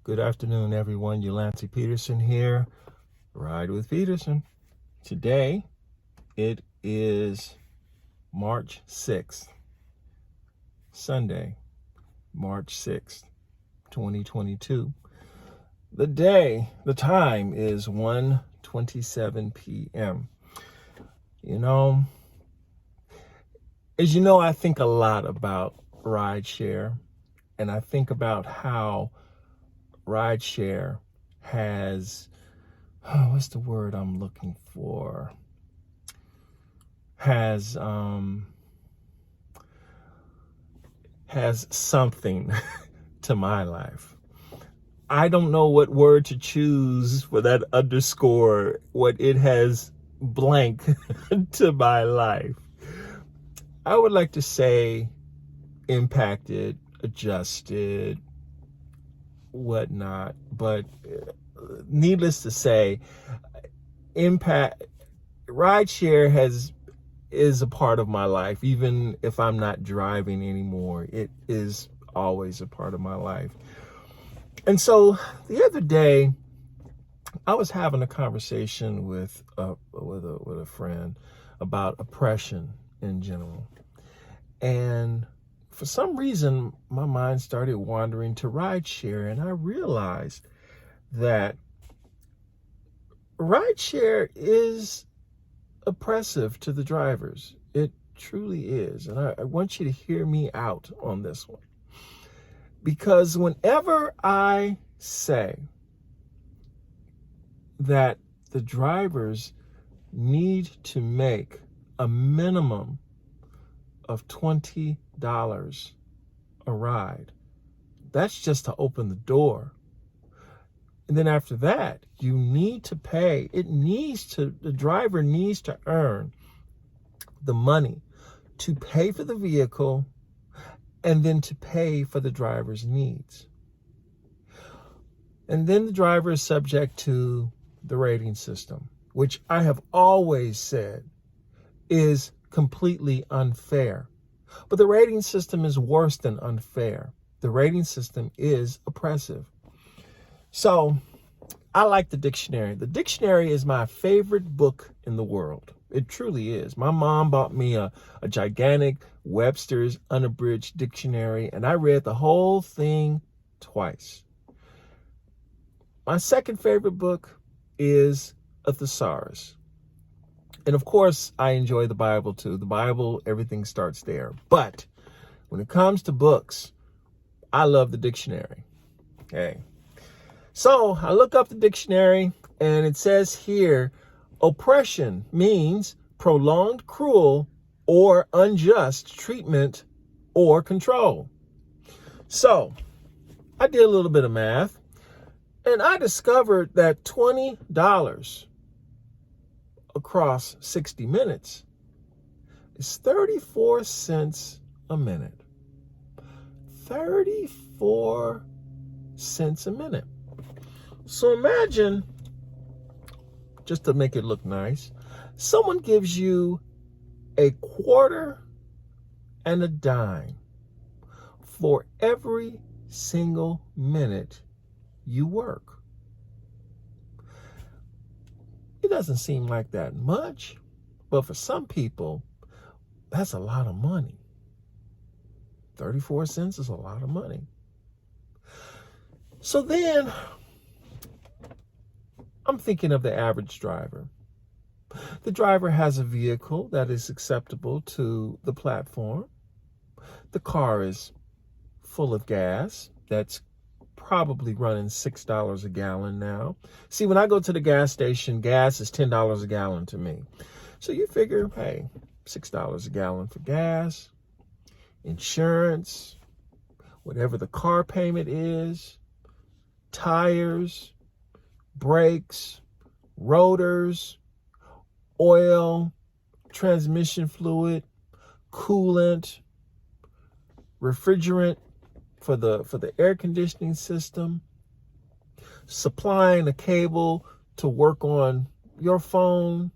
Good afternoon, everyone. Yalancy Peterson here. Ride with Peterson. Today, it is March 6th, Sunday, March 6th, 2022. The time is 1:27 p.m. As you know, I think a lot about rideshare, and I think about how rideshare has, what's the word I'm looking for? Has something to my life. I don't know what word to choose for that underscore, what it has blank to my life. I would like to say impacted, adjusted, whatnot, but needless to say, rideshare is a part of my life. Even if I'm not driving anymore, it is always a part of my life. And so the other day, I was having a conversation with a friend about oppression in general, and for some reason, my mind started wandering to rideshare, and I realized that rideshare is oppressive to the drivers. It truly is. And I want you to hear me out on this one. Because whenever I say that the drivers need to make a minimum of $20 a ride, that's just to open the door. And then after that, you need to pay. The driver needs to earn the money to pay for the vehicle and then to pay for the driver's needs. And then the driver is subject to the rating system, which I have always said is completely unfair. But the rating system is worse than unfair. The rating system is oppressive. So I like the dictionary. The dictionary is my favorite book in the world. It truly is. My mom bought me a gigantic Webster's unabridged dictionary, and I read the whole thing twice. My second favorite book is a thesaurus. And of course, I enjoy the Bible too. The Bible, everything starts there. But when it comes to books, I love the dictionary. Okay. So I look up the dictionary, and it says here, oppression means prolonged, cruel, or unjust treatment or control. So I did a little bit of math, and I discovered that $20 across 60 minutes is 34 cents a minute. 34 cents a minute. So imagine, just to make it look nice, someone gives you a quarter and a dime for every single minute you work. It doesn't seem like that much, but for some people, that's a lot of money. 34 cents is a lot of money. So then I'm thinking of the average driver. The driver has a vehicle that is acceptable to the platform. The car is full of gas that's probably running $6 a gallon now. See, when I go to the gas station, gas is $10 a gallon to me. So you figure, hey, $6 a gallon for gas, insurance, whatever the car payment is, tires, brakes, rotors, oil, transmission fluid, coolant, refrigerant for the air conditioning system, supplying a cable to work on your phone.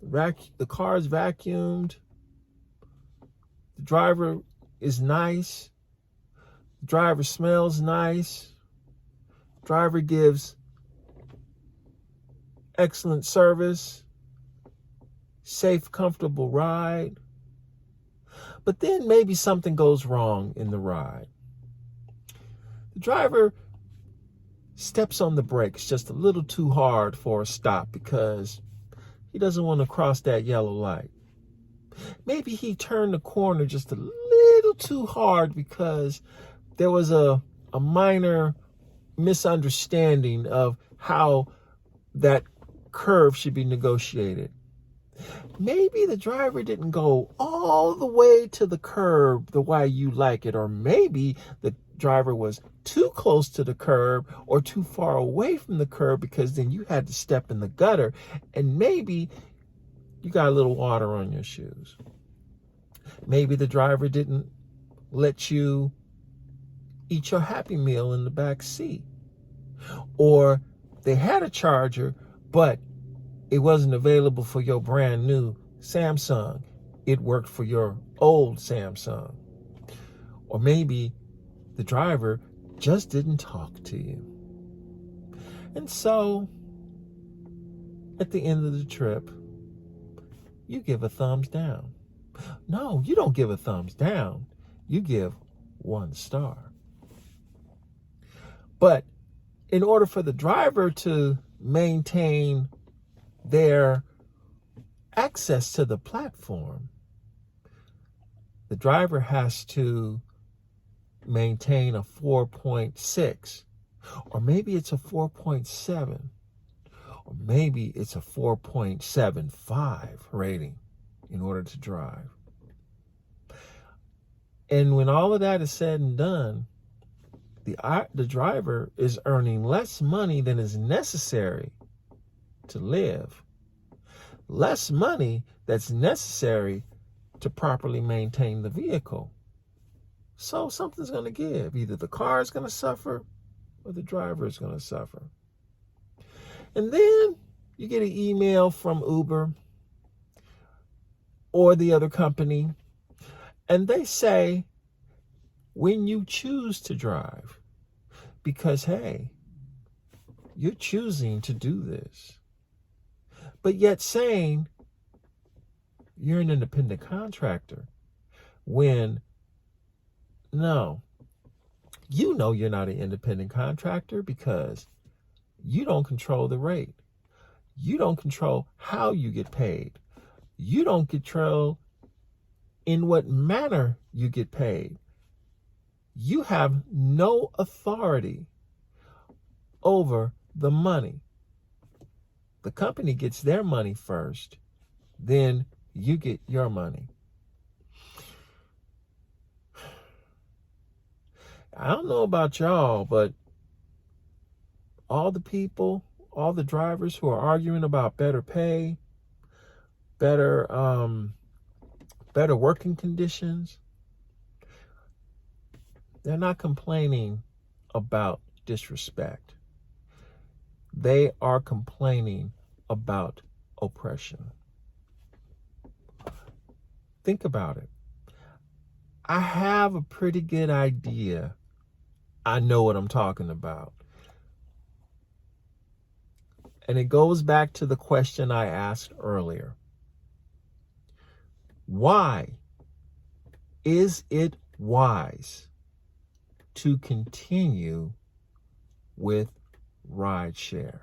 The car is vacuumed. The driver is nice. Driver smells nice. Driver gives excellent service. Safe, comfortable ride. But then maybe something goes wrong in the ride. The driver steps on the brakes just a little too hard for a stop because he doesn't want to cross that yellow light. Maybe he turned the corner just a little too hard because there was a minor misunderstanding of how that curve should be negotiated. Maybe the driver didn't go all the way to the curb the way you like it, or maybe the driver was too close to the curb or too far away from the curb because then you had to step in the gutter, and maybe you got a little water on your shoes. Maybe the driver didn't let you eat your Happy Meal in the back seat, or they had a charger, but it wasn't available for your brand new Samsung. It worked for your old Samsung. Or maybe the driver just didn't talk to you. And so, at the end of the trip, you give a thumbs down. No, you don't give a thumbs down. You give 1 star. But in order for the driver to maintain their access to the platform, the driver has to maintain a 4.6, or maybe it's a 4.7, or maybe it's a 4.75 rating in order to drive. And when all of that is said and done, the driver is earning less money than is necessary to live, less money that's necessary to properly maintain the vehicle. So something's going to give. Either the car is going to suffer or the driver is going to suffer. And then you get an email from Uber or the other company, and they say, when you choose to drive, because, hey, you're choosing to do this, but yet saying you're an independent contractor, when no, you know you're not an independent contractor because you don't control the rate. You don't control how you get paid. You don't control in what manner you get paid. You have no authority over the money. The company gets their money first, then you get your money. I don't know about y'all, but all the people, all the drivers who are arguing about better pay, better working conditions, they're not complaining about disrespect. They are complaining about oppression. Think about it. I have a pretty good idea. I know what I'm talking about. And it goes back to the question I asked earlier. Why is it wise to continue with rideshare?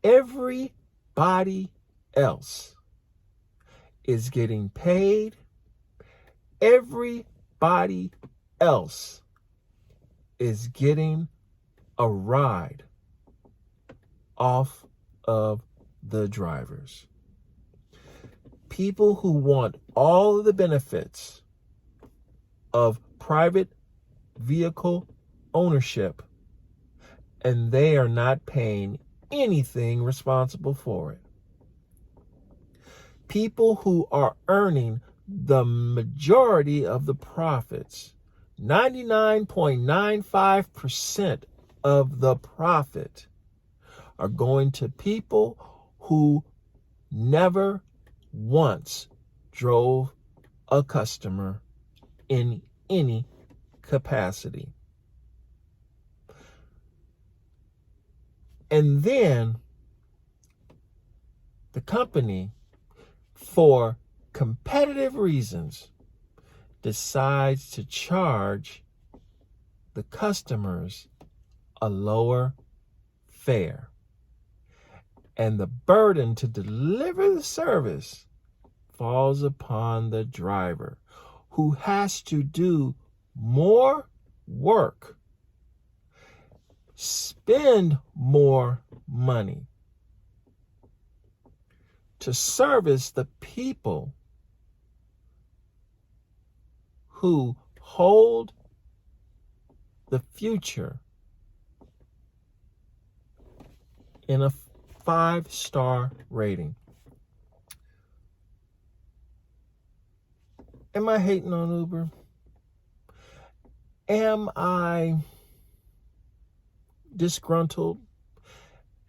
Everybody else is getting paid. Everybody else is getting a ride off of the drivers. People who want all of the benefits of private vehicle ownership, and they are not paying anything responsible for it. People who are earning the majority of the profits, 99.95% of the profit, are going to people who never once drove a customer in any capacity. And then the company, for competitive reasons, decides to charge the customers a lower fare. And the burden to deliver the service falls upon the driver, who has to do more work, spend more money to service the people who hold the future in a 5-star rating. Am I hating on Uber? Am I disgruntled?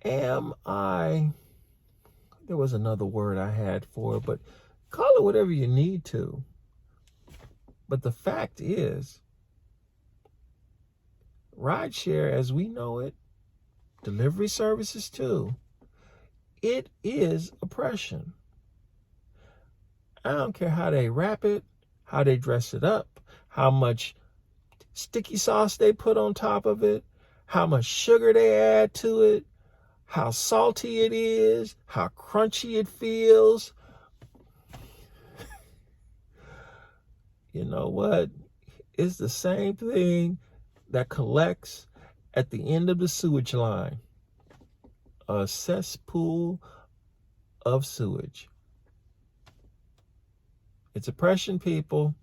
There was another word I had for it, but call it whatever you need to. But the fact is, rideshare as we know it, delivery services too, it is oppression. I don't care how they wrap it, how they dress it up, how much sticky sauce they put on top of it, how much sugar they add to it, how salty it is, how crunchy it feels. You know what? It's the same thing that collects at the end of the sewage line. A cesspool of sewage. It's oppression, people.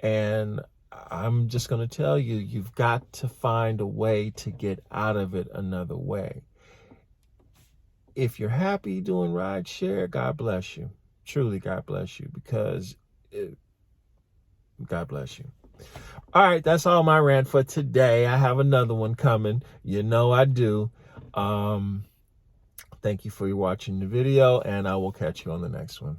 And I'm just going to tell you, you've got to find a way to get out of it another way. If you're happy doing rideshare, God bless you. Truly, God bless you, because God bless you. All right, that's all my rant for today. I have another one coming. You know I do. Thank you for watching the video, and I will catch you on the next one.